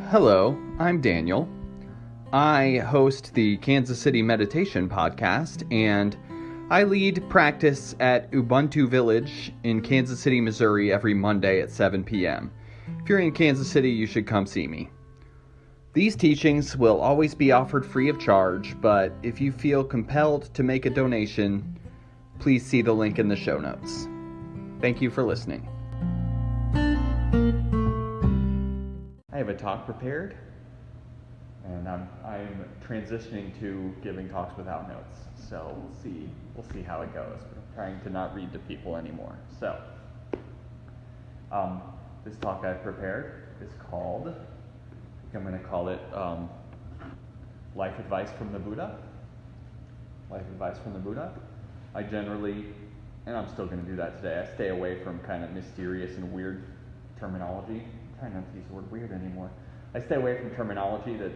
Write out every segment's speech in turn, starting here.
Hello, I'm Daniel. I host the Kansas City Meditation Podcast, and I lead practice at Ubuntu Village in Kansas City, Missouri every Monday at 7 p.m. If you're in Kansas City, you should come see me. These teachings will always be offered free of charge, but if you feel compelled to make a donation, please see the link in the show notes. Thank you for listening. I have a talk prepared, and I'm transitioning to giving talks without notes. So we'll see how it goes. But I'm trying to not read to people anymore. So this talk I've prepared is called, I'm going to call it Life Advice from the Buddha. Life Advice from the Buddha. I generally, and I'm still going to do that today, I stay away from kind of mysterious and weird terminology. I'm trying not to use the word weird anymore. I stay away from terminology that,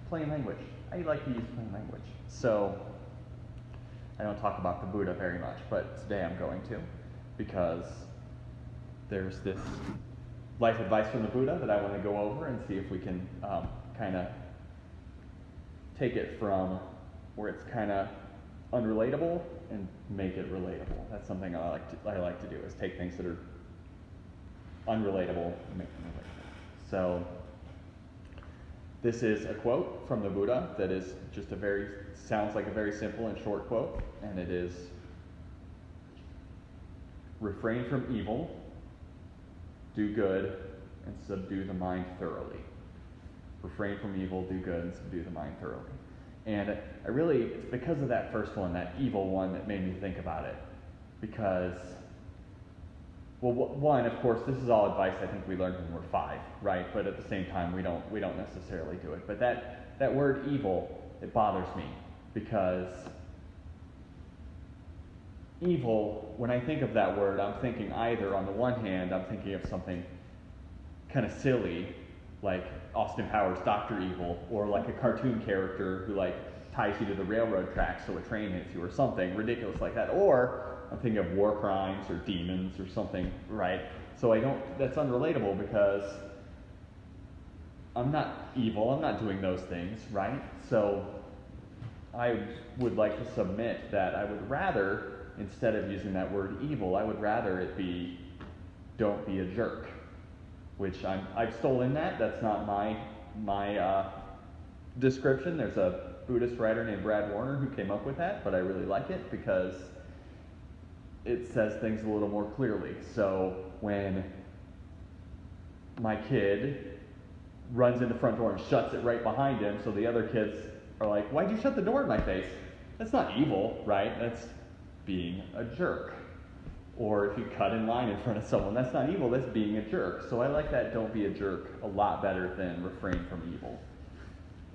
plain language. I like to use plain language. So I don't talk about the Buddha very much, but today I'm going to, because there's this life advice from the Buddha that I want to go over and see if we can kind of take it from where it's kind of unrelatable and make it relatable. That's something I like to do, is take things that are unrelatable and make them relatable. So this is a quote from the Buddha that is just sounds like a very simple and short quote, and it is, refrain from evil, do good, and subdue the mind thoroughly. Refrain from evil, do good, and subdue the mind thoroughly. And it's because of that first one, that evil one, that made me think about it. Because, well, one, of course, this is all advice I think we learned when we were 5, right? But at the same time, we don't necessarily do it. But that word evil, it bothers me, because evil, when I think of that word, I'm thinking either, on the one hand, I'm thinking of something kind of silly, like Austin Powers' Dr. Evil, or like a cartoon character who ties you to the railroad tracks so a train hits you, or something ridiculous like that. Or I'm thinking of war crimes or demons or something, right? So that's unrelatable, because I'm not evil, I'm not doing those things, right? So I would like to submit that I would rather, instead of using that word evil, I would rather it be, don't be a jerk. Which I've stolen that. That's not my description. There's a Buddhist writer named Brad Warner who came up with that, but I really like it because it says things a little more clearly. So when my kid runs in the front door and shuts it right behind him, so the other kids are like, why'd you shut the door in my face? That's not evil, right? That's being a jerk. Or if you cut in line in front of someone, that's not evil, that's being a jerk. So I like that don't be a jerk a lot better than refrain from evil.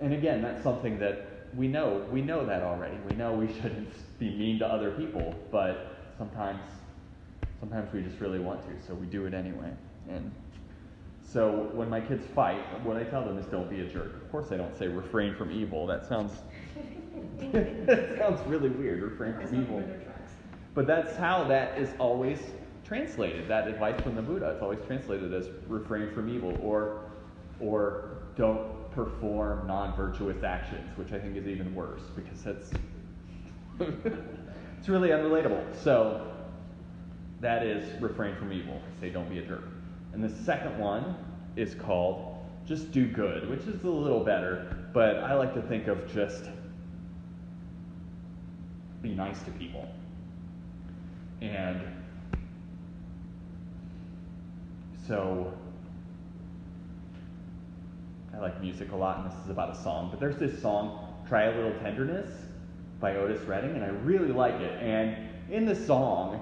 And again, that's something that we know that already. We know we shouldn't be mean to other people, but sometimes we just really want to, so we do it anyway. And so when my kids fight, what I tell them is don't be a jerk. Of course I don't say refrain from evil. That sounds really weird, refrain from evil. But that's how that is always translated. That advice from the Buddha, it's always translated as refrain from evil, or don't perform non-virtuous actions, which I think is even worse, because that's it's really unrelatable. So that is refrain from evil. Say don't be a jerk. And the second one is called just do good, which is a little better, but I like to think of just be nice to people. And so I like music a lot, and this is about a song, but there's this song, Try a Little Tenderness by Otis Redding, and I really like it. And in the song,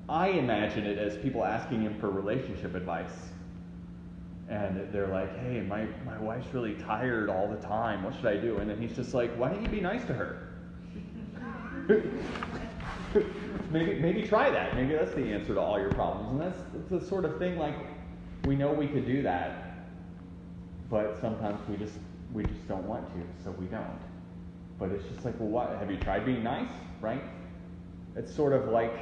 I imagine it as people asking him for relationship advice. And they're like, hey, my wife's really tired all the time, what should I do? And then he's just like, why don't you be nice to her? Maybe try that. Maybe that's the answer to all your problems. And that's the sort of thing, we know we could do that, but sometimes we just don't want to, so we don't. But it's just well, what? Have you tried being nice, right? It's sort of like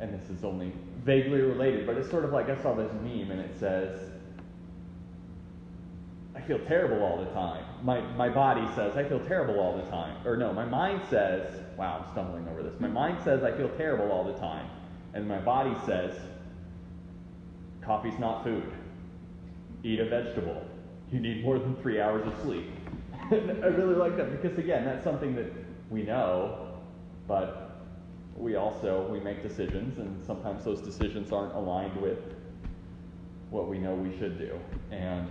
and this is only vaguely related, but it's sort of like I saw this meme and it says, I feel terrible all the time. My body says, I feel terrible all the time. Or no, my mind says, wow, I'm stumbling over this. My mind says, I feel terrible all the time. And my body says, coffee's not food. Eat a vegetable. You need more than 3 hours of sleep. I really like that because, again, that's something that we know, but we make decisions, and sometimes those decisions aren't aligned with what we know we should do. And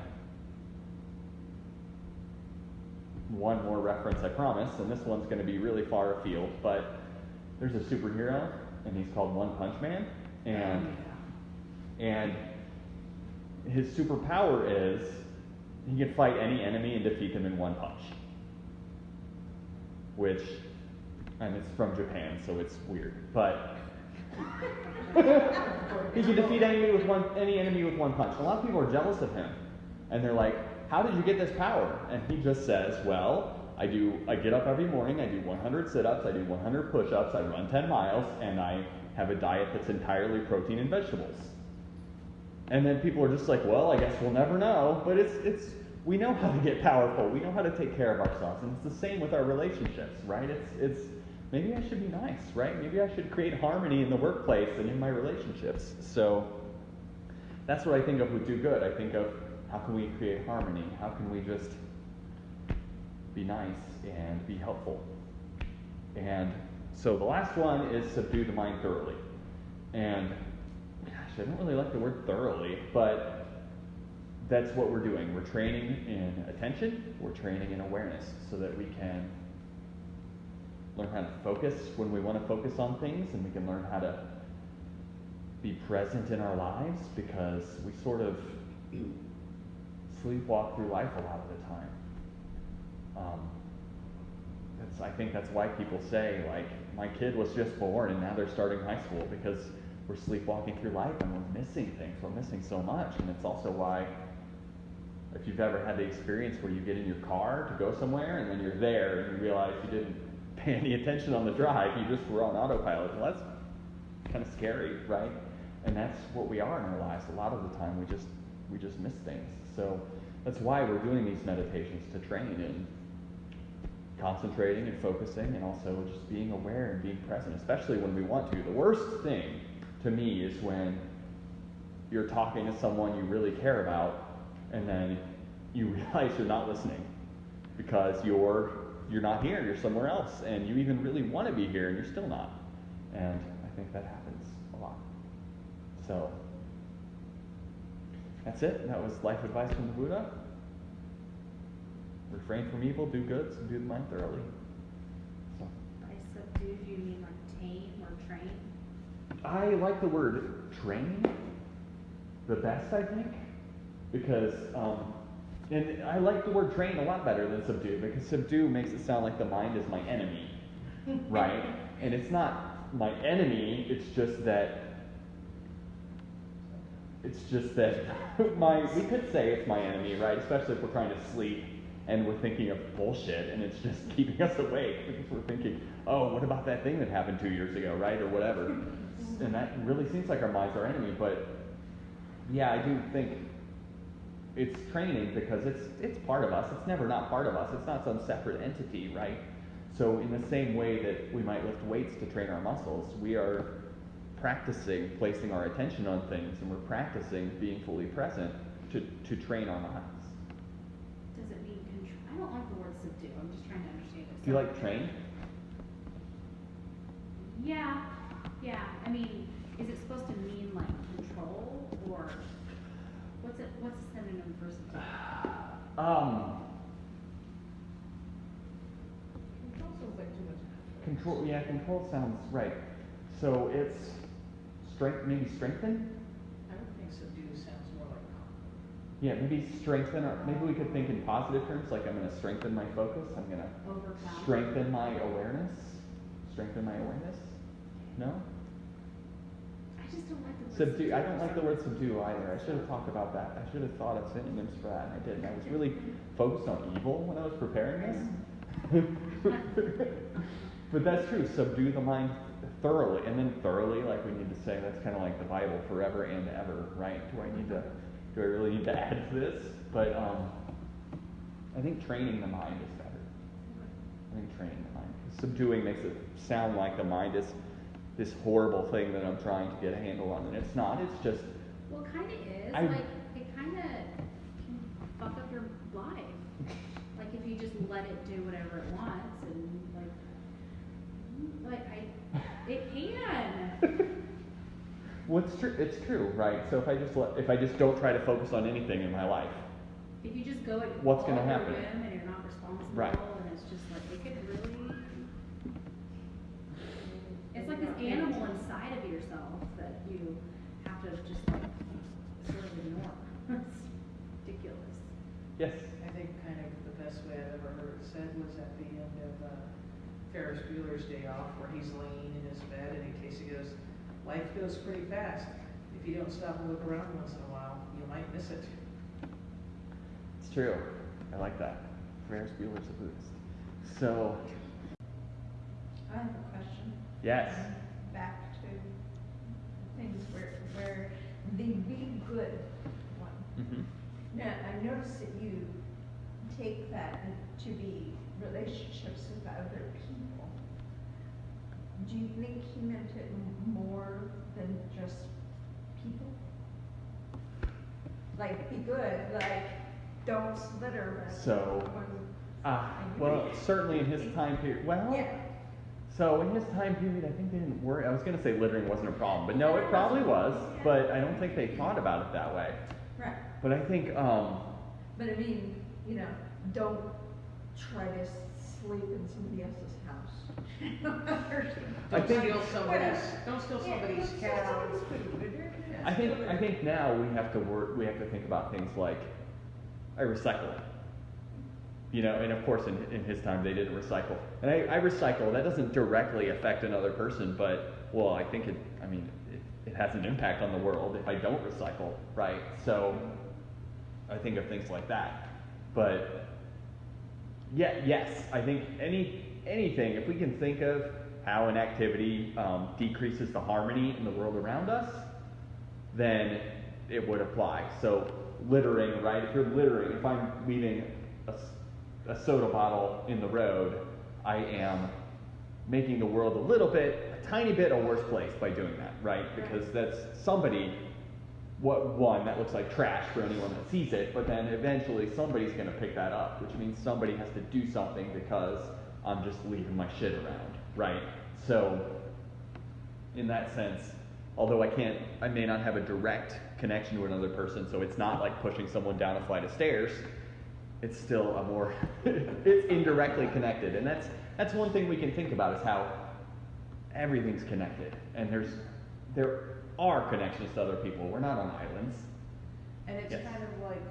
one more reference, I promise, and this one's going to be really far afield, but there's a superhero, and he's called One Punch Man, and his superpower is he can fight any enemy and defeat them in one punch. And it's from Japan, so it's weird, but he can defeat any enemy with one punch. A lot of people are jealous of him, and they're like, how did you get this power? And he just says, well, I get up every morning, I do 100 sit-ups, I do 100 push-ups, I run 10 miles, and I have a diet that's entirely protein and vegetables. And then people are just like, well, I guess we'll never know. But we know how to get powerful. We know how to take care of ourselves. And it's the same with our relationships, right? It's maybe I should be nice, right? Maybe I should create harmony in the workplace and in my relationships. So that's what I think of with do good. I think of how can we create harmony? How can we just be nice and be helpful? And so the last one is subdue the mind thoroughly. And I don't really like the word thoroughly, but that's what we're doing. We're training in attention, we're training in awareness so that we can learn how to focus when we want to focus on things, and we can learn how to be present in our lives, because we sort of sleepwalk through life a lot of the time. I think that's why people say, like, my kid was just born and now they're starting high school, because we're sleepwalking through life and we're missing things. We're missing so much. And it's also why, if you've ever had the experience where you get in your car to go somewhere and then you're there and you realize you didn't pay any attention on the drive, you just were on autopilot. Well, that's kind of scary, right? And that's what we are in our lives. A lot of the time we just miss things. So that's why we're doing these meditations, to train in concentrating and focusing, and also just being aware and being present, especially when we want to. The worst thing to me is when you're talking to someone you really care about and then you realize you're not listening because you're not here, you're somewhere else, and you even really want to be here and you're still not. And I think that happens a lot. So that's it. That was life advice from the Buddha. Refrain from evil, do good, subdue the mind thoroughly. So. By subdue, do you mean like tame or train? I like the word train the best, I think, because, and I like the word train a lot better than subdue, because subdue makes it sound like the mind is my enemy, right? And it's not my enemy, it's just that we could say it's my enemy, right? Especially if we're trying to sleep and we're thinking of bullshit and it's just keeping us awake because we're thinking, oh, what about that thing that happened 2 years ago, right? Or whatever. And that really seems like our mind's our enemy, but yeah, I do think it's training because it's part of us. It's never not part of us. It's not some separate entity, right? So in the same way that we might lift weights to train our muscles, we are practicing placing our attention on things, and we're practicing being fully present to train our minds. Does it mean control? I don't like the word subdue. I'm just trying to understand it. Do you like train? Yeah. I mean, is it supposed to mean like control, or what's a synonym for subdue? Control sounds like too much. Control. Yeah, control sounds right. So it's maybe strengthen. I would think subdue sounds more like Yeah, maybe strengthen. Maybe we could think in positive terms, like I'm going to strengthen my focus. I'm going to Overcome. strengthen my awareness. Strengthen my awareness. No. I just don't like the word Subdue. I don't like the word subdue either. I should have talked about that. I should have thought of synonyms for that, and I didn't. I was really focused on evil when I was preparing this. But that's true. Subdue the mind thoroughly, and then thoroughly, like we need to say, that's kind of like the Bible, forever and ever, right? Do I really need to add to this? But I think training the mind is better. I think training the mind. Subduing makes it sound like the mind is this horrible thing that I'm trying to get a handle on, and it's not. It's just. Well, it kind of is. I- Like, it kind of can fuck up your life. Like, if you just let it do whatever it wants, and it can. What's true? It's true, right? So if I just don't try to focus on anything in my life, If you just go at What's all gonna your happen? whim and you're not responsible, Right. and it's just like it could really. It's like this animal inside of yourself that you have to just like sort of ignore. It's ridiculous. yes. I think kind of the best way I've ever heard it said was at the end of Ferris Bueller's Day Off, where he's laying in his bed and Casey goes, "Life goes pretty fast. If you don't stop and look around once in a while, you might miss it." It's true. I like that. Ferris Bueller's a Buddhist. So, I have a question. yes. Back to things where the be good one. Mm-hmm. Now, I noticed that you take that to be relationships with other people. Do you think he meant it more than just people? Like, be good, like, don't litter. So, well, certainly in his time period. Well, Yeah. so in his time period, I think they didn't worry. I was going to say littering wasn't a problem, but no, it probably was. But I don't think they thought about it that way. Right. But I think, But I mean, don't try to sleep in somebody else's house. I Don't think- steal somebody's, don't steal Yeah, somebody's don't cow. steal somebody's food. I think now we have to think about things like, I recycle. And of course in his time they didn't recycle. And I recycle, that doesn't directly affect another person, but, well, I think it has an impact on the world if I don't recycle, right? So I think of things like that. But yeah, yes, I think anything, if we can think of how an activity decreases the harmony in the world around us, then it would apply. So littering, right? If you're littering, if I'm leaving a soda bottle in the road, I am making the world a tiny bit a worse place by doing that, right? Because that's that looks like trash for anyone that sees it, but then eventually somebody's going to pick that up, which means somebody has to do something because I'm just leaving my shit around, right? So in that sense, although I may not have a direct connection to another person, so it's not like pushing someone down a flight of stairs, it's still it's indirectly connected. And that's one thing we can think about, is how everything's connected. And there are connections to other people. We're not on islands. And it's Yes. kind of like,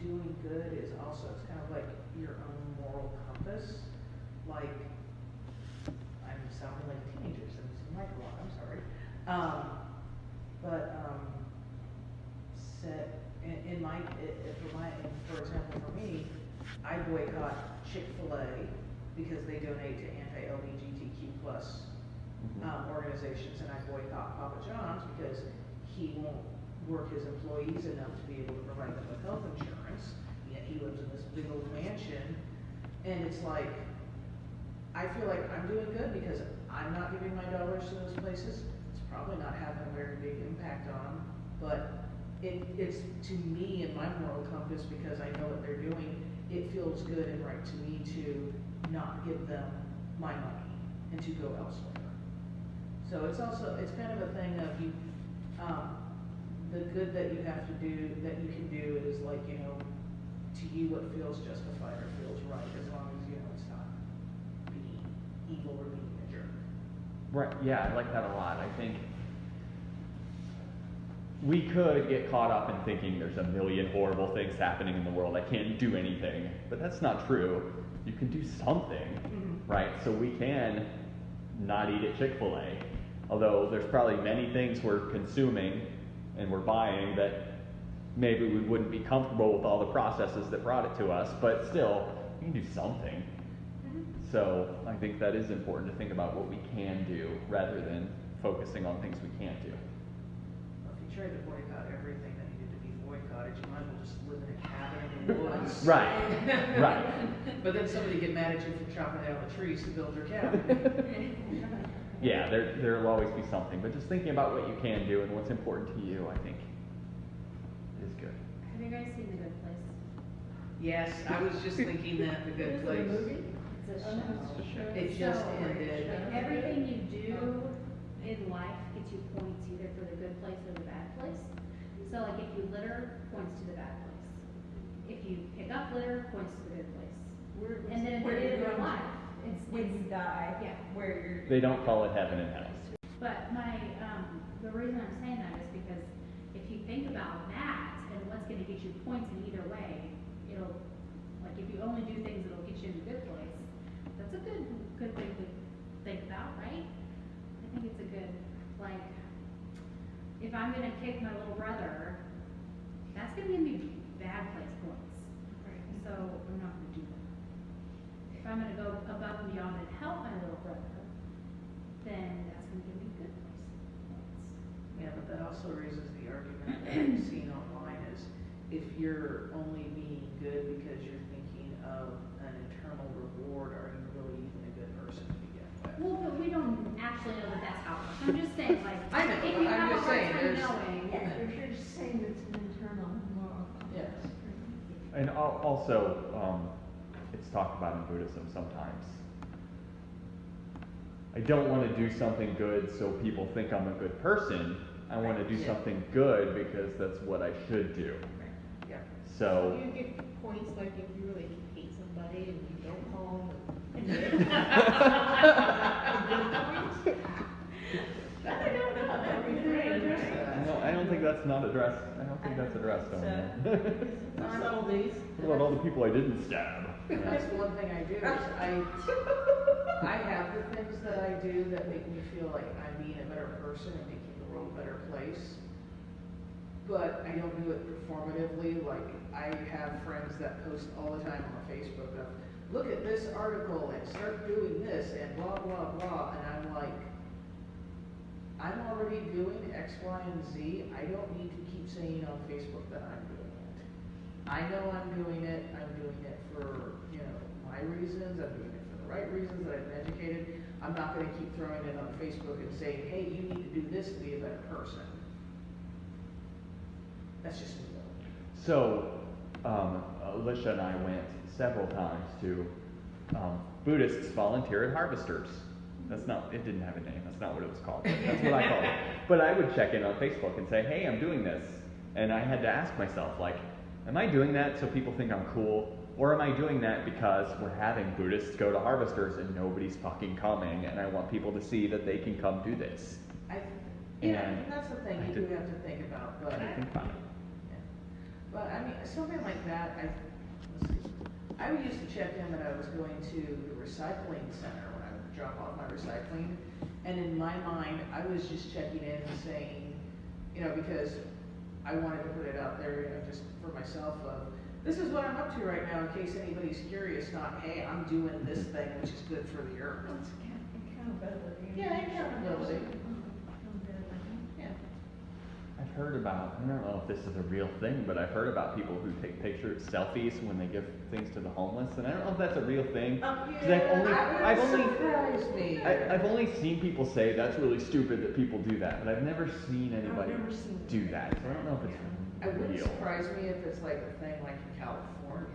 doing good is also, it's kind of like your own moral compass. Like, I'm sounding like a teenager, so I'm like a lot, I'm sorry. For example, for me, I boycott Chick-fil-A because they donate to anti-LGBTQ plus organizations, and I boycott Papa John's because he won't work his employees enough to be able to provide them with health insurance, yet he lives in this big old mansion, and it's like, I feel like I'm doing good because I'm not giving my dollars to those places. It's probably not having a very big impact on them, but it's to me in my moral compass, because I know what they're doing, it feels good and right to me to not give them my money and to go elsewhere. So it's kind of a thing of the good that you have to do, that you can do, is like, to you what feels justified or feels right, as long as, it's not being evil or being a jerk. Right, yeah, I like that a lot. I think we could get caught up in thinking there's a million horrible things happening in the world. I can't do anything, but that's not true. You can do something, right? So we can not eat at Chick-fil-A, although there's probably many things we're consuming and we're buying that maybe we wouldn't be comfortable with all the processes that brought it to us, but still, you can do something. So I think that is important to think about what we can do rather than focusing on things we can't do. Well, if you tried to boycott everything that needed to be boycotted, you might as well just live in a cabin in the woods. Right, right. But then somebody get mad at you for chopping down the trees to build your cabin. Yeah, there'll always be something, but just thinking about what you can do and what's important to you, I think, is good. Have you guys seen The Good Place? Yes, I was just thinking that, The Good Place. It's a show. It just So, ended. everything you do in life gets you points either for the good place or the bad place. So like if you litter, points to the bad place. If you pick up litter, points to the good place. And then Where at the end you're of your going life, it's when you die, yeah. where you're. They don't call it heaven and hell. But the reason I'm saying that is because if you think about that and what's gonna get you points in either way, it'll, like if you only do things that'll get you in the good place, that's a good thing to think about, right? I think it's a good, like, if I'm gonna kick my little brother, that's gonna give me bad place points. So I'm not gonna do that. If I'm gonna go above and beyond and help my little brother, then that's gonna give me good place points. Yeah, but that also raises the argument that I've seen online is if you're only being good because you're thinking of an internal reward, are you really even a good person to begin with? Well, but we don't actually know that that's how it works. I'm just saying, like, I know, if you I'm have a just hard saying, time there's- knowing. Yeah, if you're just saying it's an internal moral compass. Yes. And also, it's talked about in Buddhism sometimes. I don't want to do something good so people think I'm a good person. I want to do Yeah. something good because that's what I should do. Yeah. So, You get points like if you really hate somebody and you don't call them. I don't think that's not addressed. I don't think that's addressed on there. On all these. What about all the people I didn't stab? That's one thing I do is I have the things that I do that make me feel like I'm being a better person and making the world a better place. But I don't do it performatively. Like I have friends that post all the time on Facebook of, look at this article and start doing this and blah blah blah, and I'm like, I'm already doing X, Y, and Z. I don't need to keep saying on Facebook that I'm doing it. I know I'm doing it. I'm doing it for, my reasons. I'm doing it for the right reasons that I've been educated. I'm not going to keep throwing it on Facebook and saying, hey, you need to do this to be a better person. That's just me though. So, Alicia and I went several times to Buddhists volunteer at Harvesters. It didn't have a name, that's not what it was called. That's what I called it. But I would check in on Facebook and say, hey, I'm doing this. And I had to ask myself, like, am I doing that so people think I'm cool? Or am I doing that because we're having Buddhists go to Harvesters and nobody's fucking coming and I want people to see that they can come do this? And that's the thing you do have to think about. But I think fine. But I mean, something like that, let's see. I used to check in that I was going to the recycling center when I would drop off my recycling. And in my mind, I was just checking in and saying, because I wanted to put it out there, just for myself of, this is what I'm up to right now in case anybody's curious, not, hey, I'm doing this thing which is good for the earth. Well, it's accountability. Yeah, accountability. Yeah. I've heard about, I don't know if this is a real thing, but I've heard about people who take selfies when they give things to the homeless, and I don't know if that's a real thing. Because I've only seen people say that's really stupid that people do that, but I've never seen anybody never seen it. do that. So I don't know if it's It wouldn't real. surprise me if it's like a thing like in California.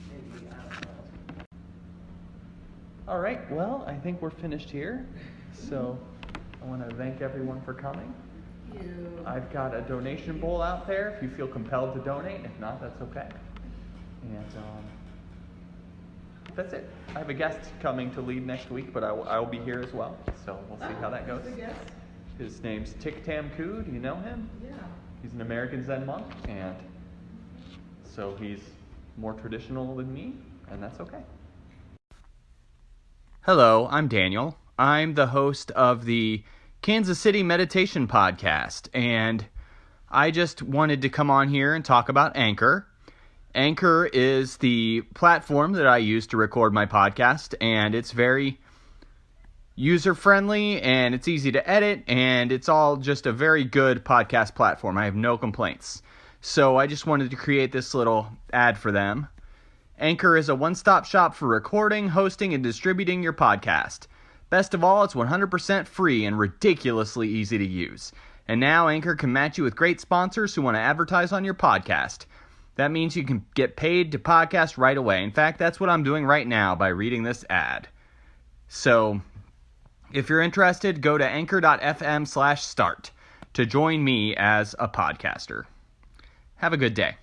Maybe, I don't know. All right, well, I think we're finished here. So I want to thank everyone for coming. I've got a donation bowl out there if you feel compelled to donate. If not, that's okay. And that's it. I have a guest coming to lead next week, but I will be here as well. So we'll see how that goes. His name's Tik Tam Ku. Do you know him? Yeah. He's an American Zen monk, and so he's more traditional than me, and that's okay. Hello, I'm Daniel. I'm the host of the Kansas City Meditation Podcast, and I just wanted to come on here and talk about Anchor. Anchor is the platform that I use to record my podcast, and it's very user-friendly, and it's easy to edit, and it's all just a very good podcast platform. I have no complaints. So I just wanted to create this little ad for them. Anchor is a one-stop shop for recording, hosting, and distributing your podcast. Best of all, it's 100% free and ridiculously easy to use. And now Anchor can match you with great sponsors who want to advertise on your podcast. That means you can get paid to podcast right away. In fact, that's what I'm doing right now by reading this ad. So, if you're interested, go to anchor.fm/start to join me as a podcaster. Have a good day.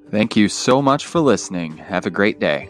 Thank you so much for listening. Have a great day.